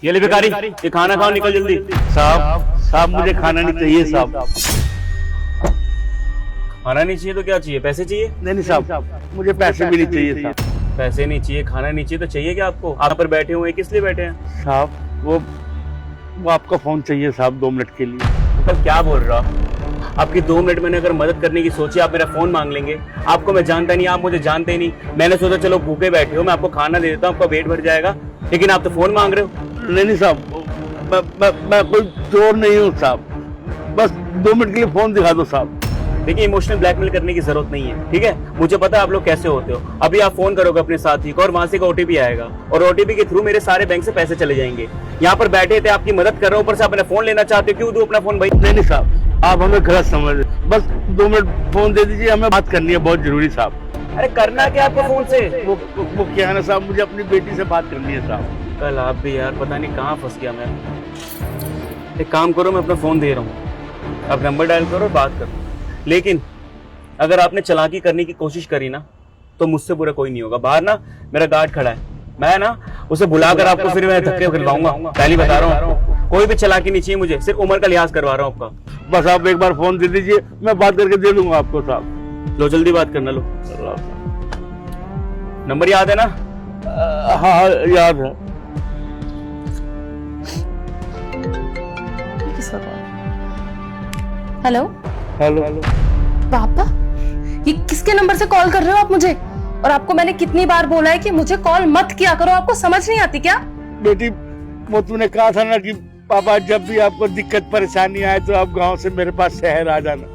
ये ले भिखारी, ये खाना खाओ, निकल जल्दी। साहब साहब मुझे खाना नहीं चाहिए साहब। खाना नहीं चाहिए तो क्या चाहिए? पैसे चाहिए? नहीं साहब, मुझे पैसे भी नहीं चाहिए साहब। पैसे नहीं चाहिए, खाना नहीं चाहिए तो चाहिए क्या आपको? आप पर बैठे हुए किस लिए बैठे हैं? साहब वो आपका फोन चाहिए साहब 2 मिनट के लिए। मतलब क्या बोल रहा? आपकी 2 मिनट मैंने अगर मदद करने की सोची, आप मेरा फोन मांग लेंगे? आपको मैं जानता नहीं, आप मुझे जानते ही नहीं। मैंने सोचा चलो भूखे बैठे हो, मैं आपको खाना दे देता हूँ, आपका पेट भर जाएगा, लेकिन आप तो फोन मांग रहे हो। नहीं साहब, मैं कोई चोर नहीं हूँ साहब, बस 2 मिनट के लिए फोन दिखा दो साहब। देखिए, इमोशनल ब्लैकमेल करने की जरूरत नहीं है, ठीक है? मुझे पता है आप लोग कैसे होते हो। अभी आप फोन करोगे अपने साथी को और वहां से का ओटीपी आएगा और ओटीपी के थ्रू मेरे सारे बैंक से पैसे चले जाएंगे। यहाँ पर बैठे थे, आपकी मदद कर रहा हूँ, ऊपर से आप अपना फोन लेना चाहते हो। क्यों दूं अपना फोन भाई? नहीं साहब, आप हमें गलत समझ रहे, बस 2 मिनट फोन दे दीजिए, हमें बात करनी है बहुत जरूरी साहब। अरे करना क्या आपको फोन से? वो क्या है ना साहब, मुझे अपनी बेटी से बात करनी है साहब। कल आप भी यार पता नहीं कहाँ फंस गया मैं। एक काम करो, मैं अपना फोन दे रहा हूँ, आप नंबर डायल करो, बात करो। लेकिन अगर आपने चालाकी करने की कोशिश करी ना तो मुझसे बुरा कोई नहीं होगा। बाहर ना मेरा गार्ड खड़ा है, मैं ना उसे बुलाकर आपको फिर मैं धक्के खिलवाऊंगा। पहले बता रहा हूँ, कोई भी चालाकी नहीं चाहिए मुझे, सिर्फ उम्र का लिहाज करवा रहा हूँ आपका। बस आप एक बार फोन दे दीजिए, मैं बात करके दे दूंगा आपको साहब। लो जल्दी बात करना, लो। नंबर याद है ना? हाँ याद है। हेलो हेलो पापा, ये किसके नंबर से कॉल कर रहे हो आप मुझे? और आपको मैंने कितनी बार बोला है कि मुझे कॉल मत किया करो, आपको समझ नहीं आती क्या? बेटी, वो तूने कहा था ना कि पापा जब भी आपको दिक्कत परेशानी आए तो आप गांव से मेरे पास शहर आ जाना।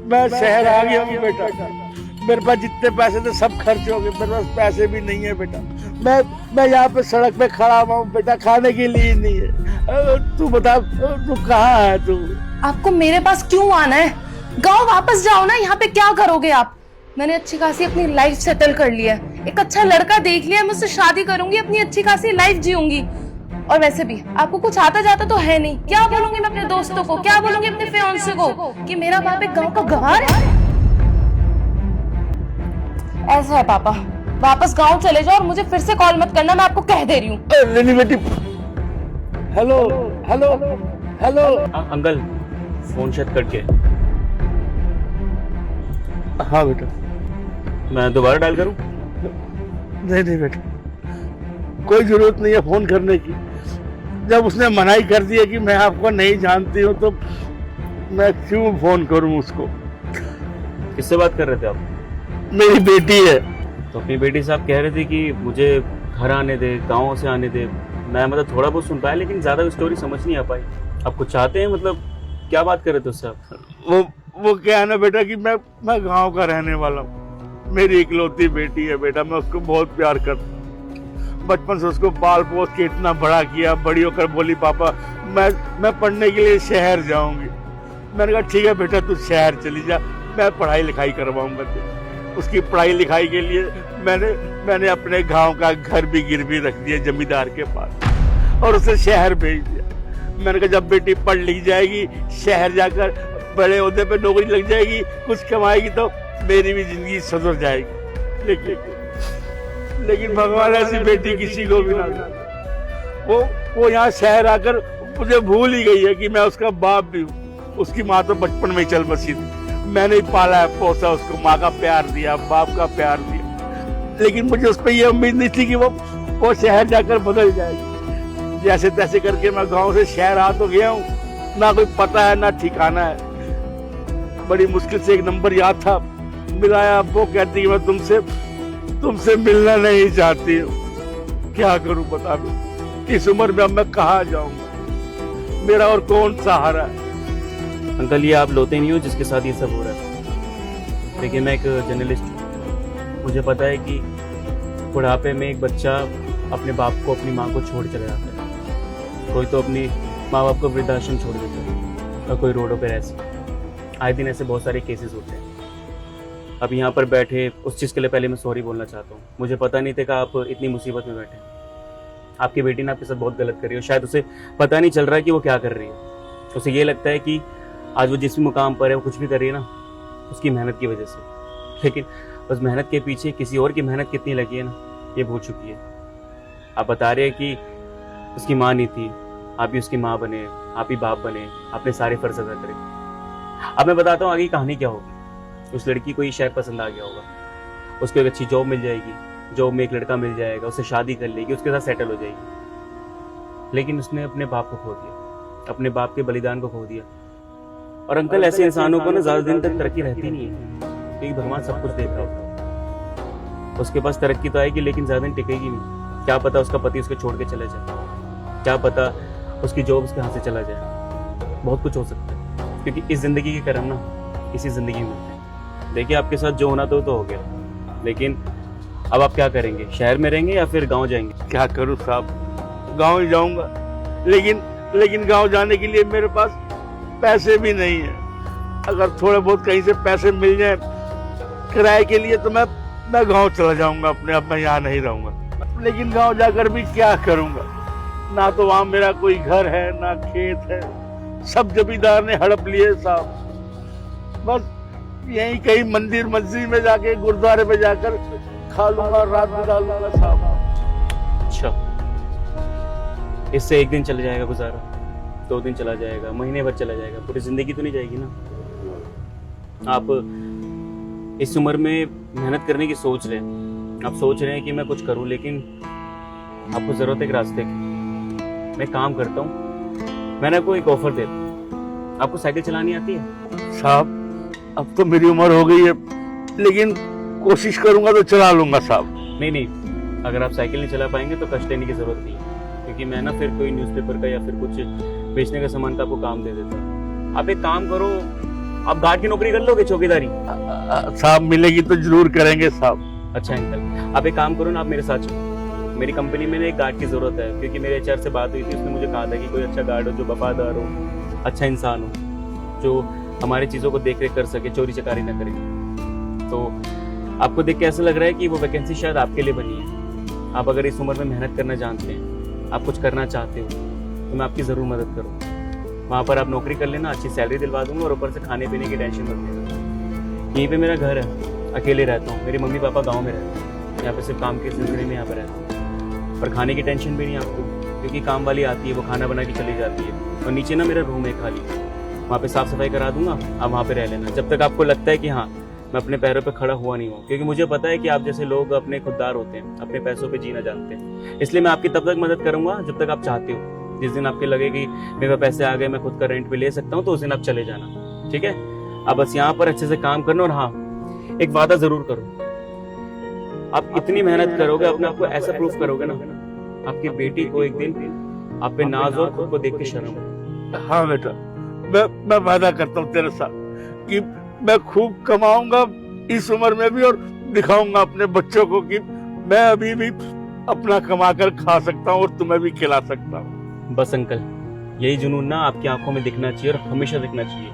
मैं शहर आ गया हूँ बेटा, मेरे पास जितने पैसे थे सब खर्च हो गए, मेरे पास पैसे भी नहीं है बेटा। मैं यहाँ पे सड़क पे खड़ा हुआ हूँ बेटा, खाने के लिए नहीं है। तू बता, तू कहाँ है? तू आपको मेरे पास क्यों आना है? गांव वापस जाओ ना, यहाँ पे क्या करोगे आप? मैंने अच्छी खासी अपनी लाइफ सेटल कर ली है, एक अच्छा लड़का देख लिया, मैं उससे शादी करूंगी, अपनी अच्छी खासी लाइफ जीऊंगी। और वैसे भी आपको कुछ आता जाता तो है नहीं। क्या बोलूंगी मैं अपने दोस्तों को, क्या बोलूंगी अपने फियांसे को कि मेरा बाप एक गांव का गंवार है? ऐसा है पापा, वापस गांव चले जाओ और मुझे फिर से कॉल मत करना, मैं आपको कह दे रही हूँ। नहीं बेटी। Hello hello hello uncle, phone शायद कट गया। हाँ बेटा। मैं दोबारा डायल करूं? नहीं बेटा, कोई जरूरत नहीं है फोन करने की। जब उसने मनाही कर दिया कि मैं आपको नहीं जानती हूँ तो मैं क्यों फोन करूँ उसको? किससे बात कर रहे थे आप? मेरी बेटी है। तो अपनी बेटी से आप कह रहे थे कि मुझे घर आने दे, गाँव से आने दे। मैं मतलब थोड़ा बहुत सुन पाया, लेकिन ज्यादा स्टोरी समझ नहीं आ पाई। आप कुछ चाहते हैं? मतलब क्या बात कर रहे थे उससे आप? वो क्या है ना बेटा कि मैं गांव का रहने वाला हूँ। मेरी इकलौती बेटी है बेटा, मैं उसको बहुत प्यार करता हूँ। बचपन से उसको पाल पोस के इतना बड़ा किया, बड़ी होकर बोली पापा मैं पढ़ने के लिए शहर जाऊंगी। मैंने कहा ठीक है बेटा, तू शहर चली जा, मैं पढ़ाई लिखाई करवाऊंगा तेरी। उसकी पढ़ाई लिखाई के लिए मैंने अपने गाँव का घर भी गिरवी रख दिया जमींदार के पास और उसे शहर भेज दिया। मैंने कहा जब बेटी पढ़ लिख जाएगी, शहर जाकर बड़े ओहदे पे नौकरी लग जाएगी, कुछ कमाएगी तो मेरी भी जिंदगी सुधर जाएगी। लेकिन भगवान ऐसी बेटी किसी को भी ना दे। वो यहाँ शहर आकर मुझे भूल ही गई है कि मैं उसका बाप भी हूँ। उसकी माँ तो बचपन में ही चल बसी थी, मैंने ही पाला है, पोसा उसको, माँ का प्यार दिया, बाप का प्यार दिया। लेकिन मुझे उस पर यह उम्मीद नहीं थी कि वो शहर जाकर बदल जाएगी। जैसे तैसे करके मैं गांव से शहर आ तो गया हूँ, ना कोई पता है ना ठिकाना है। बड़ी मुश्किल से एक नंबर याद था, मिलाया। वो कहती है मैं तुमसे मिलना नहीं चाहती हूँ। क्या करूँ बता, इस उम्र में अब मैं कहाँ जाऊंगा? मेरा और कौन सहारा है? अंकल, ये आप लोते नहीं हो जिसके साथ ये सब हो रहा है। देखिए, मैं एक जर्नलिस्ट हूँ, मुझे पता है कि बुढ़ापे में एक बच्चा अपने बाप को, अपनी माँ को छोड़ चला जाता है। कोई तो अपनी माँ बाप को वृद्धाश्रम छोड़ देता है और कोई रोडों पर ऐसे। आए दिन ऐसे बहुत सारे केसेस होते हैं। अब यहाँ पर बैठे उस चीज़ के लिए पहले मैं सॉरी बोलना चाहता हूँ। मुझे पता नहीं था कि आप इतनी मुसीबत में बैठे। आपकी बेटी ने आपके साथ बहुत गलत करी है, शायद उसे पता नहीं चल रहा है कि वो क्या कर रही है। उसे ये लगता है कि आज वो जिस भी मुकाम पर है, वो कुछ भी कर रही है ना, उसकी मेहनत की वजह से। लेकिन उस मेहनत के पीछे किसी और की मेहनत कितनी लगी है ना, ये भूल चुकी है। आप बता रहे हैं कि उसकी माँ नहीं थी, आप ही उसकी माँ बने, आप ही बाप बने, आपने सारे फर्ज अदा करे। अब मैं बताता हूँ आगे की कहानी क्या होगी। उस लड़की को ये शायद पसंद आ गया होगा, उसको एक अच्छी जॉब मिल जाएगी, जॉब में एक लड़का मिल जाएगा, उससे शादी कर लेगी, उसके साथ सेटल हो जाएगी। लेकिन उसने अपने बाप को खो दिया, अपने बाप के बलिदान को खो दिया। और अंकल, ऐसे इंसानों को ना ज्यादा दिन तक तरक्की रहती नहीं है, क्योंकि भगवान सब कुछ देख रहा होता है। उसके पास तरक्की तो आएगी लेकिन ज्यादा दिन टिकेगी नहीं। क्या पता उसका पति उसको छोड़ के चले जाए, क्या पता उसकी जॉब उसके हाथ से चला जाए, बहुत कुछ हो सकता है। क्योंकि इस जिंदगी के कर्म ना इसी जिंदगी में होते हैं। देखिए, आपके साथ जो होना तो हो गया, लेकिन अब आप क्या करेंगे? शहर में रहेंगे या फिर गांव जाएंगे? क्या करूं साहब, गांव ही जाऊंगा, लेकिन गांव जाने के लिए मेरे पास पैसे भी नहीं है। अगर थोड़े बहुत कहीं से पैसे मिल जाए किराए के लिए तो मैं गांव चला जाऊंगा अपने, अब मैं यहाँ नहीं रहूंगा। लेकिन गांव जाकर भी क्या करूंगा, ना तो वहां मेरा कोई घर है ना खेत है, सब जमींदार ने हड़प लिए साहब। बस यहीं कहीं मंदिर मस्जिद में जाके, गुरुद्वारे में जाकर खा लूंगा, रात बिता लूंगा साहब। अच्छा, इससे एक दिन चला जाएगा गुजारा, 2 दिन चला जाएगा, महीने भर चला जाएगा, पूरी जिंदगी तो नहीं जाएगी ना। आप इस उम्र में मेहनत करने की सोच रहे हैं, आप सोच रहे हैं कि मैं कुछ करूं, लेकिन आपको जरूरत है एक रास्ते की। मैं काम करता हूं, मैंने आपको एक ऑफर देता हूं। आपको साइकिल चलानी आती है? साहब अब तो मेरी उम्र हो गई है, लेकिन कोशिश करूंगा तो चला लूंगा साहब। नहीं, अगर आप साइकिल नहीं चला पाएंगे तो कष्ट लेने की जरूरत नहीं है, क्योंकि मैं ना फिर कोई न्यूज़पेपर का या फिर कुछ बेचने का सामान का आपको काम दे देता। आप एक काम करो, आप गार्ड की नौकरी कर लोगे, चौकीदारी? साहब मिलेगी तो जरूर करेंगे साहब। अच्छा अंकल, आप एक काम करो ना, आप मेरे साथ चलो। मेरी कंपनी में ना एक गार्ड की जरूरत है, क्योंकि मेरे एचआर से बात हुई थी, उसने मुझे कहा था कि कोई अच्छा गार्ड हो जो वफादार हो, अच्छा इंसान हो, जो हमारी चीज़ों को देख रेख कर सके, चोरी चकारी ना करे। तो आपको देख के ऐसा लग रहा है कि वो वैकेंसी शायद आपके लिए बनी है। आप अगर इस उम्र में मेहनत करना जानते हैं, आप कुछ करना चाहते हो, तो मैं आपकी ज़रूर मदद करूँगा। वहाँ पर आप नौकरी कर लेना, अच्छी सैलरी दिलवा दूंगा, और ऊपर से खाने पीने की टेंशन मत लेना। यहीं पे मेरा घर है, अकेले रहता हूँ, मेरे मम्मी पापा गाँव में रहते हैं, यहाँ पे सिर्फ काम के सिलसिले में यहाँ पर रहता हूँ। और खाने की टेंशन भी नहीं आपको, क्योंकि काम वाली आती है, वो खाना बना के चली जाती है। और नीचे ना मेरा रूम है खाली, वहाँ पे साफ सफाई करा दूंगा, आप वहाँ पे रह लेना जब तक आपको लगता है कि हाँ मैं अपने पैरों पे खड़ा हुआ नहीं हूँ। क्योंकि मुझे पता है कि आप जैसे लोग अपने खुददार होते हैं, अपने पैसों पे जीना जानते हैं, इसलिए मैं आपकी तब तक मदद करूंगा जब तक आप चाहते हो। जिस दिन आपके लगे कि मेरे पास पैसे आ गए, मैं खुद का रेंट पे ले सकता हूँ, तो उस दिन आप चले जाना, ठीक है? आप बस यहाँ पर अच्छे से काम करना, और हाँ एक वादा जरूर करो, आप इतनी मेहनत करोगे, अपने आप को ऐसा प्रूफ करोगे ना, आपकी बेटी को एक दिन आप पे नाज और खुद को देख के शर्म। हाँ बेटा, मैं वादा करता हूँ तेरे साथ कि मैं खूब कमाऊंगा इस उम्र में भी, और दिखाऊंगा अपने बच्चों को कि मैं अभी भी अपना कमा कर खा सकता हूँ और तुम्हें भी खिला सकता हूँ। बस अंकल, यही जुनून ना आपकी आंखों में दिखना चाहिए, और हमेशा दिखना चाहिए।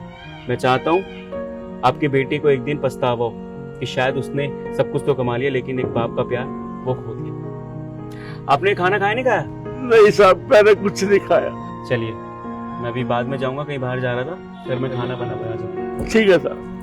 मैं चाहता हूँ आपकी बेटी को एक दिन पछतावा हो कि शायद उसने सब कुछ तो कमा लिया, लेकिन एक बाप का प्यार वो खो दिया। आपने खाना खाया नहीं खाया? नहीं साहब, मैंने कुछ नहीं खाया। चलिए, मैं अभी बाद में जाऊंगा, कहीं बाहर जा रहा था, फिर मैं खाना बना सकता हूँ। ठीक है साहब।